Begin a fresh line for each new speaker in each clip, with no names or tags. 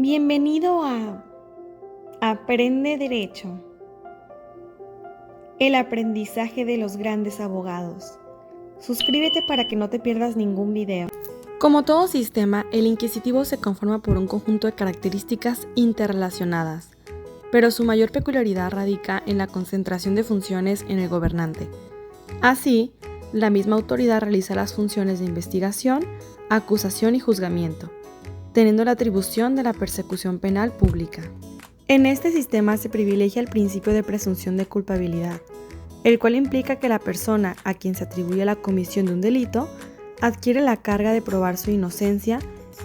Bienvenido a Aprende Derecho, el aprendizaje de los grandes abogados. Suscríbete para que no te pierdas ningún video. Como todo sistema, el inquisitivo se conforma por un conjunto de características interrelacionadas, pero su mayor peculiaridad radica en la concentración de funciones en el gobernante. Así, la misma autoridad realiza las funciones de investigación, acusación y juzgamiento, teniendo la atribución de la persecución penal pública. En este sistema se privilegia el principio de presunción de culpabilidad, el cual implica que la persona a quien se atribuye la comisión de un delito adquiere la carga de probar su inocencia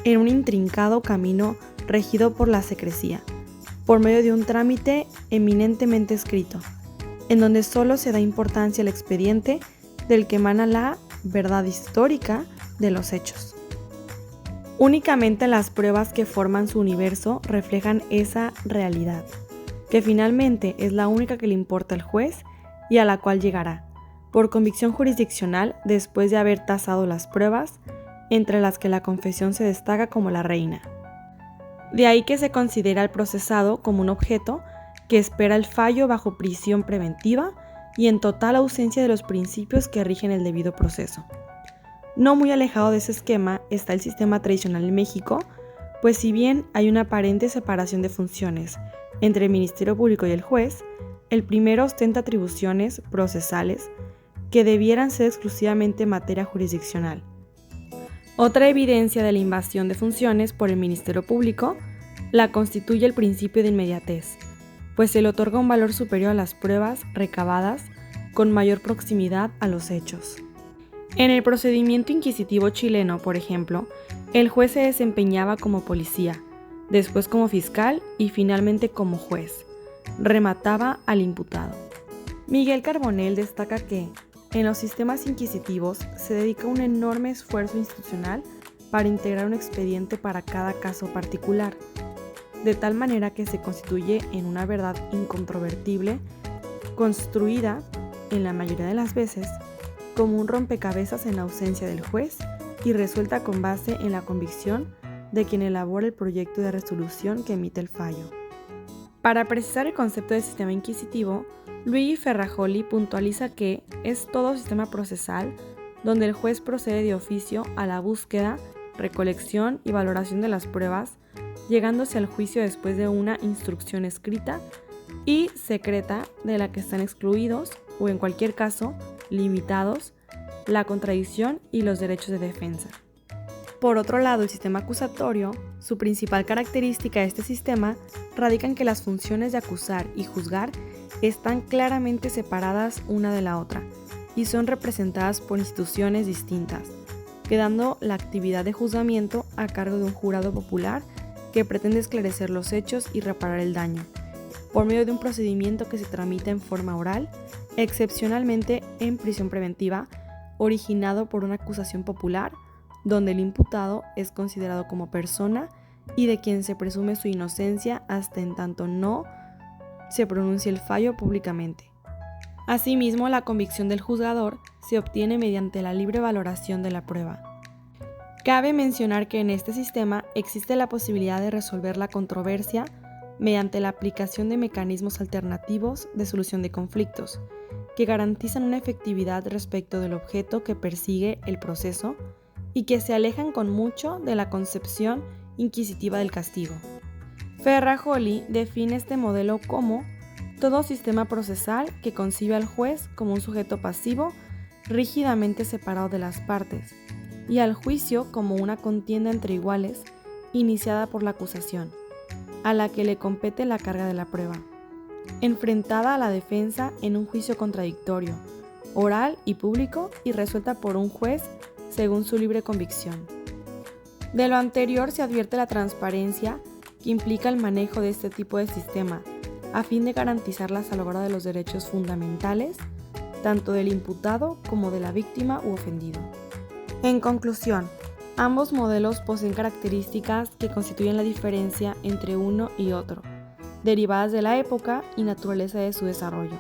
en un intrincado camino regido por la secrecía, por medio de un trámite eminentemente escrito, en donde solo se da importancia al expediente del que emana la verdad histórica de los hechos. Únicamente las pruebas que forman su universo reflejan esa realidad, que finalmente es la única que le importa al juez y a la cual llegará, por convicción jurisdiccional, después de haber tasado las pruebas, entre las que la confesión se destaca como la reina. De ahí que se considera al procesado como un objeto que espera el fallo bajo prisión preventiva y en total ausencia de los principios que rigen el debido proceso. No muy alejado de ese esquema está el sistema tradicional en México, pues si bien hay una aparente separación de funciones entre el Ministerio Público y el juez, el primero ostenta atribuciones procesales que debieran ser exclusivamente materia jurisdiccional. Otra evidencia de la invasión de funciones por el Ministerio Público la constituye el principio de inmediatez, pues se le otorga un valor superior a las pruebas recabadas con mayor proximidad a los hechos. En el procedimiento inquisitivo chileno, por ejemplo, el juez se desempeñaba como policía, después como fiscal y finalmente como juez. Remataba al imputado. Miguel Carbonell destaca que, en los sistemas inquisitivos, se dedica un enorme esfuerzo institucional para integrar un expediente para cada caso particular, de tal manera que se constituye en una verdad incontrovertible, construida, en la mayoría de las veces, como un rompecabezas en ausencia del juez y resuelta con base en la convicción de quien elabora el proyecto de resolución que emite el fallo. Para precisar el concepto de sistema inquisitivo, Luigi Ferrajoli puntualiza que es todo sistema procesal donde el juez procede de oficio a la búsqueda, recolección y valoración de las pruebas, llegándose al juicio después de una instrucción escrita y secreta de la que están excluidos, o en cualquier caso, limitados, la contradicción y los derechos de defensa. Por otro lado, el sistema acusatorio, su principal característica de este sistema radica en que las funciones de acusar y juzgar están claramente separadas una de la otra y son representadas por instituciones distintas, quedando la actividad de juzgamiento a cargo de un jurado popular que pretende esclarecer los hechos y reparar el daño, por medio de un procedimiento que se tramita en forma oral, excepcionalmente en prisión preventiva, originado por una acusación popular, donde el imputado es considerado como persona y de quien se presume su inocencia hasta en tanto no se pronuncie el fallo públicamente. Asimismo, la convicción del juzgador se obtiene mediante la libre valoración de la prueba. Cabe mencionar que en este sistema existe la posibilidad de resolver la controversia mediante la aplicación de mecanismos alternativos de solución de conflictos, que garantizan una efectividad respecto del objeto que persigue el proceso y que se alejan con mucho de la concepción inquisitiva del castigo. Ferrajoli define este modelo como todo sistema procesal que concibe al juez como un sujeto pasivo rígidamente separado de las partes y al juicio como una contienda entre iguales iniciada por la acusación, a la que le compete la carga de la prueba, enfrentada a la defensa en un juicio contradictorio, oral y público y resuelta por un juez según su libre convicción. De lo anterior se advierte la transparencia que implica el manejo de este tipo de sistema, a fin de garantizar la salvaguarda de los derechos fundamentales, tanto del imputado como de la víctima u ofendido. En conclusión, ambos modelos poseen características que constituyen la diferencia entre uno y otro, derivadas de la época y naturaleza de su desarrollo.